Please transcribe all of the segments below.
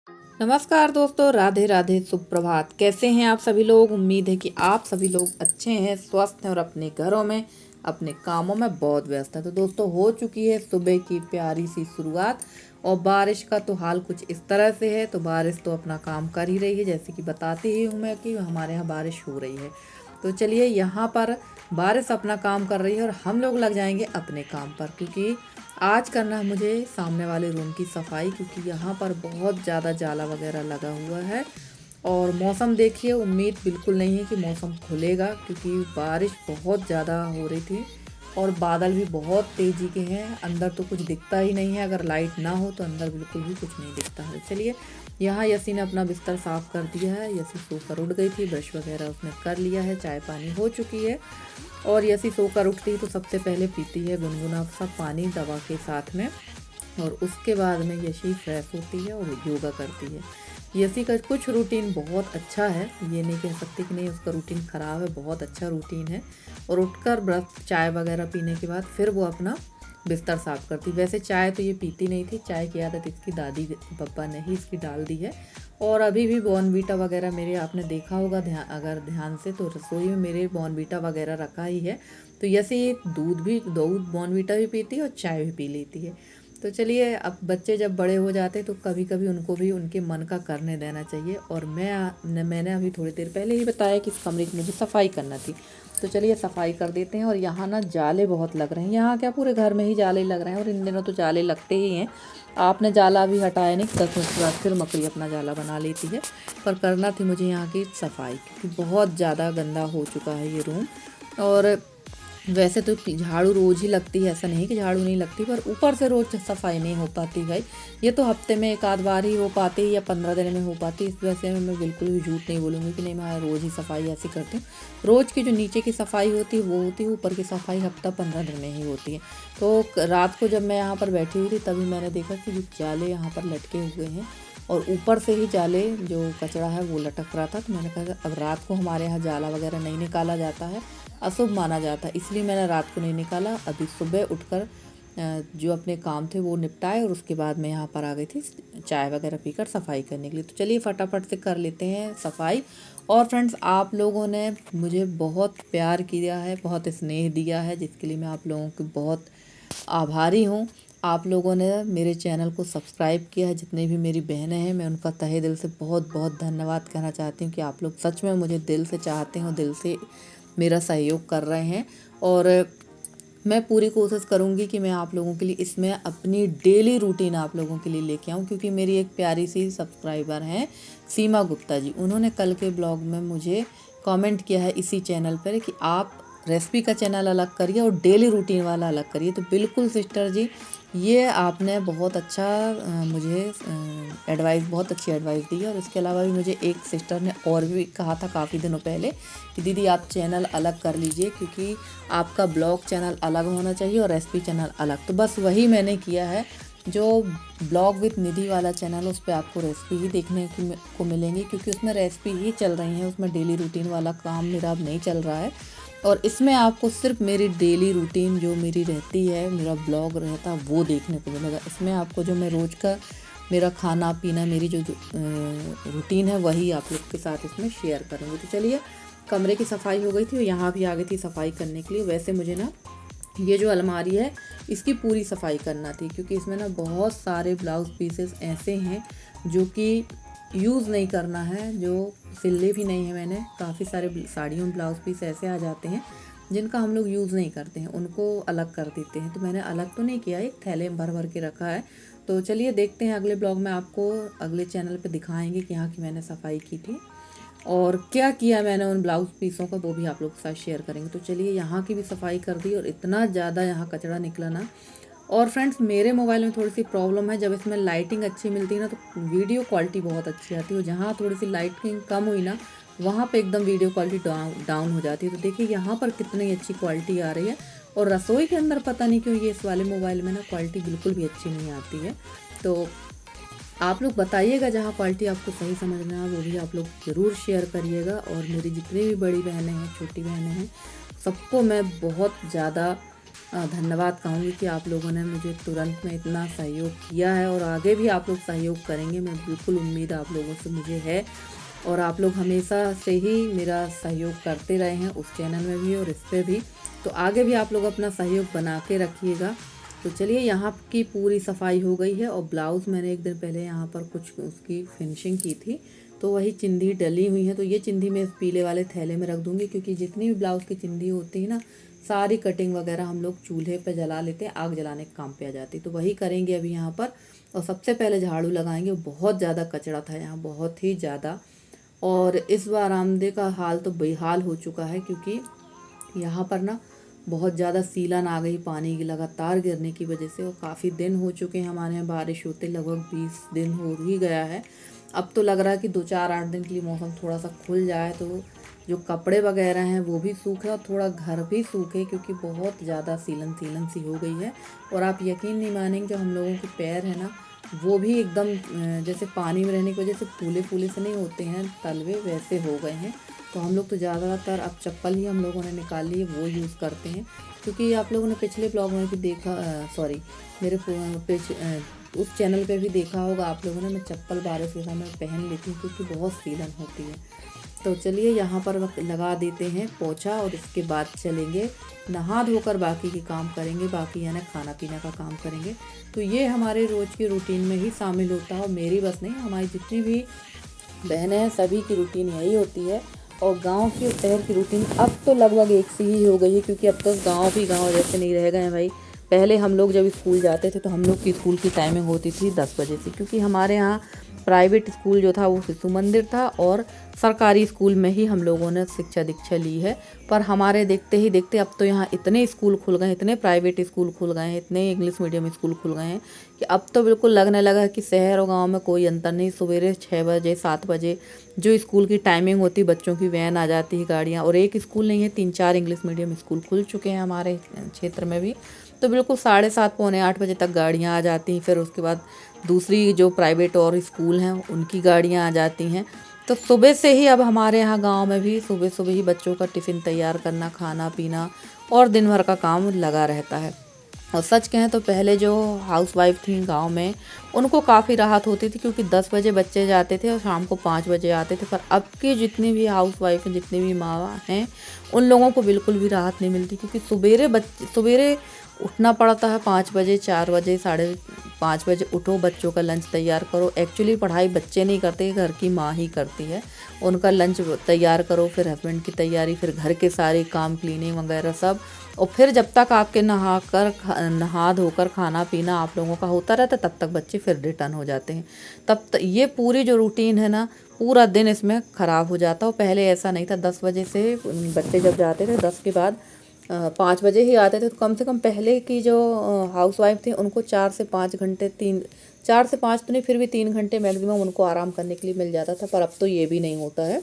नमस्कार दोस्तों, राधे राधे, सुप्रभात। कैसे हैं आप सभी लोग? उम्मीद है कि आप सभी लोग अच्छे हैं, स्वस्थ हैं और अपने घरों में अपने कामों में बहुत व्यस्त हैं। तो दोस्तों, हो चुकी है सुबह की प्यारी सी शुरुआत और बारिश का तो हाल कुछ इस तरह से है। तो बारिश तो अपना काम कर ही रही है, जैसे कि बताती ही हूँ मैं कि हमारे यहाँ बारिश हो रही है। तो चलिए, यहाँ पर बारिश अपना काम कर रही है और हम लोग लग जाएंगे अपने काम पर, क्योंकि आज करना है मुझे सामने वाले रूम की सफाई, क्योंकि यहाँ पर बहुत ज़्यादा जाला वगैरह लगा हुआ है। और मौसम देखिए, उम्मीद बिल्कुल नहीं है कि मौसम खुलेगा, क्योंकि बारिश बहुत ज़्यादा हो रही थी और बादल भी बहुत तेज़ी के हैं। अंदर तो कुछ दिखता ही नहीं है, अगर लाइट ना हो तो अंदर बिल्कुल भी कुछ नहीं दिखता है। चलिए, यहाँ यसी ने अपना बिस्तर साफ़ कर दिया है। यसी सोकर उठ गई थी, ब्रश वगैरह उसने कर लिया है, चाय पानी हो चुकी है। और यसी सोकर उठती है तो सबसे पहले पीती है गुनगुना सा पानी दवा के साथ में, और उसके बाद में यशी फ्रेश होती है और योगा करती है। यशी का कुछ रूटीन बहुत अच्छा है, ये नहीं कह सकती कि नहीं उसका रूटीन ख़राब है, बहुत अच्छा रूटीन है। और उठकर ब्रश चाय वगैरह पीने के बाद फिर वो अपना बिस्तर साफ़ करती। वैसे चाय तो ये पीती नहीं थी, चाय की आदत इसकी दादी पापा ने ही इसकी डाल दी है। और अभी भी बॉर्नवीटा वगैरह मेरे आपने देखा होगा अगर ध्यान से, तो रसोई में मेरे बॉर्नवीटा वगैरह रखा ही है। तो जैसे ये दूध बॉर्नवीटा भी पीती है और चाय भी पी लेती है। तो चलिए, अब बच्चे जब बड़े हो जाते हैं तो कभी कभी उनको भी उनके मन का करने देना चाहिए। और मैंने अभी थोड़ी देर पहले ही बताया कि इस कमरे की मुझे सफाई करना थी। तो चलिए सफाई कर देते हैं। और यहाँ ना जाले बहुत लग रहे हैं, यहाँ क्या पूरे घर में ही जाले लग रहे हैं, और इन दिनों तो जाले लगते ही हैं। आपने जाला अभी हटाया नहीं, 10 मिनट के बाद फिर मकड़ी अपना जाला बना लेती है। पर करना थी मुझे यहाँ की सफाई, क्योंकि बहुत ज़्यादा गंदा हो चुका है ये रूम। और वैसे तो झाड़ू रोज़ ही लगती है, ऐसा नहीं कि झाड़ू नहीं लगती, पर ऊपर से रोज़ सफाई नहीं हो पाती भाई। ये तो हफ्ते में एक आध बार ही हो पाती है या 15 दिन में हो पाती है। इस वजह से मैं बिल्कुल भी झूठ नहीं बोलूँगी कि नहीं मैं रोज़ ही सफाई ऐसी करती हूँ। रोज़ की जो नीचे की सफाई होती है वो होती है, ऊपर की सफाई हफ्ता 15 दिन में ही होती है। तो रात को जब मैं यहाँ पर बैठी हुई थी तभी मैंने देखा कि जो जाले यहाँ पर लटके हुए हैं और ऊपर से ही जाले जो कचरा है वो लटक रहा था। तो मैंने कहा अब रात को हमारे यहाँ जाला वगैरह नहीं निकाला जाता है, अशुभ माना जाता है, इसलिए मैंने रात को नहीं निकाला। अभी सुबह उठकर जो अपने काम थे वो निपटाए और उसके बाद मैं यहाँ पर आ गई थी चाय वगैरह पीकर सफाई करने के लिए। तो चलिए फटाफट से कर लेते हैं सफाई। और फ्रेंड्स, आप लोगों ने मुझे बहुत प्यार किया है, बहुत स्नेह दिया है, जिसके लिए मैं आप लोगों की बहुत आभारी हूँ। आप लोगों ने मेरे चैनल को सब्सक्राइब किया है, जितने भी मेरी बहनें हैं मैं उनका तहे दिल से बहुत बहुत धन्यवाद कहना चाहती हूँ कि आप लोग सच में मुझे दिल से चाहते हैं, दिल से मेरा सहयोग कर रहे हैं। और मैं पूरी कोशिश करूँगी कि मैं आप लोगों के लिए इसमें अपनी डेली रूटीन आप लोगों के लिए लेके आऊँ, क्योंकि मेरी एक प्यारी सी सब्सक्राइबर हैं सीमा गुप्ता जी, उन्होंने कल के ब्लॉग में मुझे कमेंट किया है इसी चैनल पर कि आप रेसिपी का चैनल अलग करिए और डेली रूटीन वाला अलग करिए। तो बिल्कुल सिस्टर जी, ये आपने बहुत अच्छा मुझे एडवाइस, बहुत अच्छी एडवाइस दी है। और इसके अलावा भी मुझे एक सिस्टर ने और भी कहा था काफ़ी दिनों पहले कि दीदी आप चैनल अलग कर लीजिए, क्योंकि आपका ब्लॉग चैनल अलग होना चाहिए और रेसिपी चैनल अलग। तो बस वही मैंने किया है। जो ब्लॉग विद निधि वाला चैनल, उस पर आपको रेसिपी ही देखने को मिलेंगी, क्योंकि उसमें रेसिपी ही चल रही है, उसमें डेली रूटीन वाला काम मेरा अब नहीं चल रहा है। और इसमें आपको सिर्फ मेरी डेली रूटीन जो मेरी रहती है, मेरा ब्लॉग रहता है, वो देखने को मिलेगा। इसमें आपको जो मैं रोज़ का मेरा खाना पीना, मेरी जो रूटीन है, वही आप लोग के साथ इसमें शेयर करूँगी। तो चलिए, कमरे की सफाई हो गई थी और यहाँ भी आ गई थी सफाई करने के लिए। वैसे मुझे ना ये जो अलमारी है इसकी पूरी सफाई करना थी, क्योंकि इसमें ना बहुत सारे ब्लाउज़ पीसेस ऐसे हैं जो कि यूज़ नहीं करना है, जो सिले भी नहीं है मैंने। काफ़ी सारे साड़ियों में ब्लाउज़ पीस ऐसे आ जाते हैं जिनका हम लोग यूज़ नहीं करते हैं, उनको अलग कर देते हैं। तो मैंने अलग तो नहीं किया, एक थैले में भर भर के रखा है। तो चलिए देखते हैं, अगले ब्लॉग में आपको अगले चैनल पे दिखाएंगे कि यहाँ की मैंने सफाई की थी और क्या किया मैंने उन ब्लाउज़ पीसों का, वो भी आप लोग के साथ शेयर करेंगे। तो चलिए, यहाँ की भी सफाई कर दी और इतना ज़्यादा यहाँ कचरा निकला ना। और फ्रेंड्स, मेरे मोबाइल में थोड़ी सी प्रॉब्लम है, जब इसमें लाइटिंग अच्छी मिलती है ना तो वीडियो क्वालिटी बहुत अच्छी आती है, और जहाँ थोड़ी सी लाइटिंग कम हुई ना वहाँ पे एकदम वीडियो क्वालिटी डाउन हो जाती है। तो देखिए यहाँ पर कितनी अच्छी क्वालिटी आ रही है। और रसोई के अंदर पता नहीं क्यों ये इस वाले मोबाइल में ना क्वालिटी बिल्कुल भी अच्छी नहीं आती है। तो आप लोग बताइएगा, जहाँ क्वालिटी आपको सही समझ में आए वो भी आप लोग ज़रूर शेयर करिएगा। और मेरी जितनी भी बड़ी बहनें हैं, छोटी बहनें हैं, सबको मैं बहुत ज़्यादा धन्यवाद कहूँगी कि आप लोगों ने मुझे तुरंत में इतना सहयोग किया है और आगे भी आप लोग सहयोग करेंगे। मैं बिल्कुल उम्मीद आप लोगों से मुझे है और आप लोग हमेशा से ही मेरा सहयोग करते रहे हैं, उस चैनल में भी और इस पे भी। तो आगे भी आप लोग अपना सहयोग बना के रखिएगा। तो चलिए, यहाँ की पूरी सफाई हो गई है और ब्लाउज़ मैंने एक दिन पहले यहाँ पर कुछ उसकी फिनिशिंग की थी, तो वही चिंदी डली हुई है। तो ये चिंदी मैं इस पीले वाले थैले में रख दूँगी, क्योंकि जितनी भी ब्लाउज़ की चिंदी होती है ना, सारी कटिंग वगैरह हम लोग चूल्हे पे जला लेते हैं, आग जलाने के काम पे आ जाती। तो वही करेंगे अभी यहाँ पर। और सबसे पहले झाड़ू लगाएंगे। बहुत ज़्यादा कचरा था यहाँ, बहुत ही ज़्यादा। और इस बार आमदे का हाल तो बेहाल हो चुका है, क्योंकि यहाँ पर ना बहुत ज़्यादा सीलन आ गई पानी की लगातार गिरने की वजह से। और काफ़ी दिन हो चुके हैं हमारे यहाँ बारिश होते, लगभग 20 दिन हो ही गया है। अब तो लग रहा है कि 2-4-8 दिन के लिए मौसम थोड़ा सा खुल जाए, तो जो कपड़े वगैरह हैं वो भी सूखे और थोड़ा घर भी सूखे, क्योंकि बहुत ज़्यादा सीलन सीलन सी हो गई है। और आप यकीन नहीं मानेंगे, जो हम लोगों के पैर हैं ना, वो भी एकदम जैसे पानी में रहने की वजह से फूले फूले से नहीं होते हैं तलवे, वैसे हो गए हैं। तो हम लोग तो ज़्यादातर अब चप्पल ही हम लोगों ने निकाल ली है, वो यूज़ करते हैं। क्योंकि आप लोगों ने पिछले ब्लॉग में भी देखा, सॉरी, मेरे पेज उस चैनल पे भी देखा होगा आप लोगों ने, मैं चप्पल बारिश के समय पहन लेती हूँ, क्योंकि बहुत सीलन होती है। तो चलिए, यहाँ पर लगा देते हैं पोछा और इसके बाद चलेंगे नहा धोकर बाकी के काम करेंगे, बाकी यानी खाना पीना का काम करेंगे। तो ये हमारे रोज़ की रूटीन में ही शामिल होता है, और मेरी बस नहीं, हमारी जितनी भी बहनें हैं सभी की रूटीन यही होती है। और गांव की और शहर की रूटीन अब तो लगभग एक सी ही हो गई है, क्योंकि अब तो गांव भी गांव जैसे नहीं रह गए हैं भाई। पहले हम लोग जब स्कूल जाते थे तो हम लोग की स्कूल की टाइमिंग होती थी 10 बजे से, क्योंकि हमारे यहाँ प्राइवेट स्कूल जो था वो शिशु मंदिर था, और सरकारी स्कूल में ही हम लोगों ने शिक्षा दीक्षा ली है। पर हमारे देखते ही देखते अब तो यहाँ इतने स्कूल खुल गए हैं, इतने प्राइवेट स्कूल खुल गए हैं, इतने इंग्लिश मीडियम स्कूल खुल गए हैं, कि अब तो बिल्कुल लगने लगा है कि शहर और गांव में कोई अंतर नहीं। सवेरे 6 बजे 7 बजे जो स्कूल की टाइमिंग होती, बच्चों की वैन आ जाती है, गाड़ियाँ। और एक स्कूल नहीं है, 3-4 इंग्लिश मीडियम स्कूल खुल चुके हैं हमारे क्षेत्र में भी। तो बिल्कुल 7:30 पौने 8 बजे तक गाड़ियाँ आ जाती हैं। फिर उसके बाद दूसरी जो प्राइवेट और स्कूल हैं उनकी गाड़ियाँ आ जाती हैं। तो सुबह से ही अब हमारे यहाँ गांव में भी सुबह सुबह ही बच्चों का टिफ़िन तैयार करना, खाना पीना और दिन भर का काम लगा रहता है। और सच कहें तो पहले जो हाउसवाइफ थी गांव में, उनको काफ़ी राहत होती थी, क्योंकि 10 बजे बच्चे जाते थे और शाम को 5 बजे आते थे। पर अब की जितनी भी हाउसवाइफ हैं, जितनी भी माँ हैं, उन लोगों को बिल्कुल भी राहत नहीं मिलती, क्योंकि सवेरे उठना पड़ता है 5 बजे, 4 बजे, 5:30 बजे उठो, बच्चों का लंच तैयार करो। एक्चुअली पढ़ाई बच्चे नहीं करते, घर की माँ ही करती है। उनका लंच तैयार करो, फिर हस्बैंड की तैयारी, फिर घर के सारे काम, क्लीनिंग वगैरह सब। और फिर जब तक आपके नहा धोकर खाना पीना आप लोगों का होता रहता, तब तक बच्चे फिर रिटर्न हो जाते हैं। तब तक ये पूरी जो रूटीन है ना, पूरा दिन इसमें ख़राब हो जाता है। पहले ऐसा नहीं था, 10 बजे से बच्चे जब जाते थे, 10 के बाद 5 बजे ही आते थे। तो कम से कम पहले की जो हाउसवाइफ थी, उनको 4 से 5 घंटे, 4 से 5 तो नहीं, फिर भी 3 घंटे मैक्सिमम उनको आराम करने के लिए मिल जाता था। पर अब तो ये भी नहीं होता है,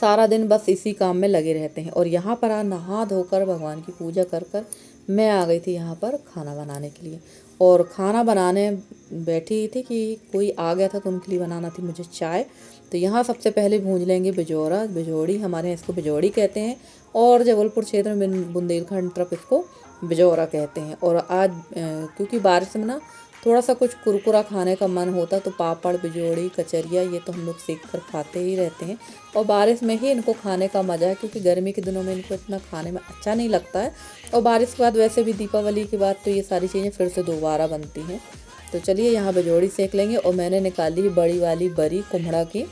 सारा दिन बस इसी काम में लगे रहते हैं। और यहाँ पर नहा धोकर भगवान की पूजा कर कर मैं आ गई थी यहाँ पर खाना बनाने के लिए। और खाना बनाने बैठी थी कि कोई आ गया था, तो उनके लिए बनाना थी मुझे चाय। तो यहाँ सबसे पहले भूंज लेंगे बिजौरा, बिजौड़ी, हमारे यहाँ इसको बिजौड़ी कहते हैं, और जबलपुर क्षेत्र में बुंदेलखंड तरफ इसको बिजौरा कहते हैं। और आज क्योंकि बारिश में ना थोड़ा सा कुछ कुरकुरा खाने का मन होता, तो पापड़, बिजौड़ी, कचरिया, ये तो हम लोग सेक कर खाते ही रहते हैं। और बारिश में ही इनको खाने का मज़ा है, क्योंकि गर्मी के दिनों में इनको इतना खाने में अच्छा नहीं लगता है। और बारिश के बाद वैसे भी दीपावली के बाद तो ये सारी चीज़ें फिर से दोबारा बनती हैं। तो चलिए, यहाँ बिजौड़ी सेक लेंगे। और मैंने निकाली बड़ी वाली बरी कुम्हड़ा की,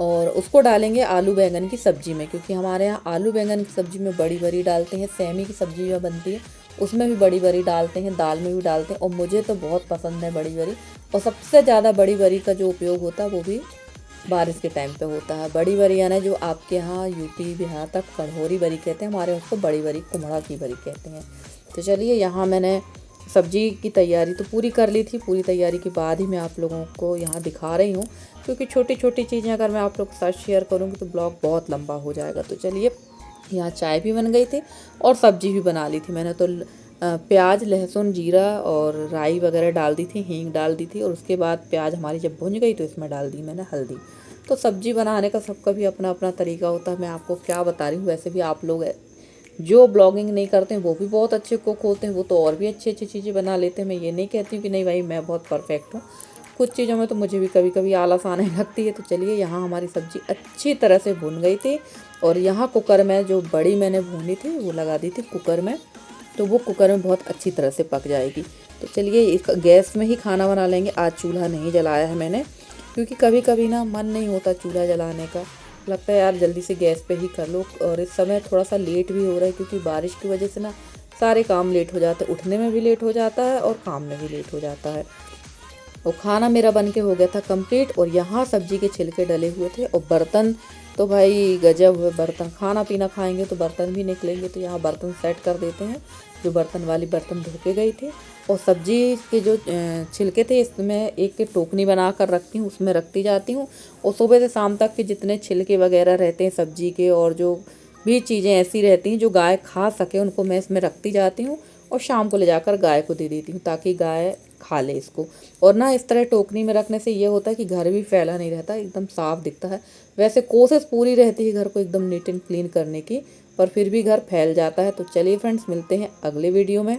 और उसको डालेंगे आलू बैंगन की सब्ज़ी में, क्योंकि हमारे यहाँ आलू बैंगन की सब्ज़ी में बड़ी बरी डालते हैं। सेमी की सब्ज़ी जो बनती है उसमें भी बड़ी बरी डालते हैं, दाल में भी डालते हैं, और मुझे तो बहुत पसंद है बड़ी बरी। और सबसे ज़्यादा बड़ी बरी का जो उपयोग होता है वो भी बारिश के टाइम पे होता है। बड़ी बरी यानी जो आपके यहाँ यूपी बिहार तक कढ़ोरी बरी कहते हैं, हमारे उसको बड़ी बरी, कुम्हड़ा की बरी कहते हैं। तो चलिए, यहाँ मैंने सब्जी की तैयारी तो पूरी कर ली थी। पूरी तैयारी के बाद ही मैं आप लोगों को यहाँ दिखा रही हूँ, क्योंकि छोटी छोटी चीज़ें अगर मैं आप लोग के साथ शेयर करूँगी तो ब्लॉग बहुत लंबा हो जाएगा। तो चलिए, यहाँ चाय भी बन गई थी और सब्जी भी बना ली थी मैंने। तो प्याज, लहसुन, जीरा और राई वगैरह डाल दी थी, हींग डाल दी थी, और उसके बाद प्याज हमारी जब भुन गई तो इसमें डाल दी मैंने हल्दी। तो सब्जी बनाने का सबका भी अपना अपना तरीका होता है, मैं आपको क्या बता रही हूँ। वैसे भी आप लोग जो ब्लॉगिंग नहीं करते हैं वो भी बहुत अच्छे कुक होते हैं, वो तो और भी अच्छी अच्छी चीज़ें बना लेते हैं। मैं ये नहीं कहती हूँ कि नहीं भाई मैं बहुत परफेक्ट हूँ, कुछ चीज़ों में तो मुझे भी कभी कभी आलस आने लगती है। तो चलिए, यहाँ हमारी सब्ज़ी अच्छी तरह से भुन गई थी और यहाँ कुकर में जो बड़ी मैंने भूनी थी वो लगा दी थी कुकर में, तो वो कुकर में बहुत अच्छी तरह से पक जाएगी। तो चलिए, इस गैस में ही खाना बना लेंगे। आज चूल्हा नहीं जलाया है मैंने, क्योंकि कभी कभी ना मन नहीं होता चूल्हा जलाने का, लगता है यार जल्दी से गैस पे ही कर लो। और इस समय थोड़ा सा लेट भी हो रहा है, क्योंकि बारिश की वजह से ना सारे काम लेट हो जाते हैं, उठने में भी लेट हो जाता है और काम में भी लेट हो जाता है। और खाना मेरा बन के हो गया था कंप्लीट, और यहाँ सब्जी के छिलके डले हुए थे। और बर्तन तो भाई गजब हुए बर्तन, खाना पीना खाएंगे तो बर्तन भी निकलेंगे, तो यहाँ बर्तन सेट कर देते हैं। जो बर्तन वाली बर्तन धो के गई थी, और सब्जी के जो छिलके थे इसमें एक टोकनी बना कर रखती हूँ, उसमें रखती जाती हूँ। और सुबह से शाम तक के जितने छिलके वगैरह रहते हैं सब्जी के, और जो भी चीज़ें ऐसी रहती हैं जो गाय खा सके, उनको मैं इसमें रखती जाती हूँ। और शाम को ले जाकर गाय को दे देती हूँ, ताकि गाय खा ले इसको। और ना इस तरह टोकनी में रखने से ये होता है कि घर भी फैला नहीं रहता, एकदम साफ दिखता है। वैसे कोशिश पूरी रहती है घर को एकदम नीट एंड क्लीन करने की, पर फिर भी घर फैल जाता है। तो चलिए फ्रेंड्स, मिलते हैं अगले वीडियो में।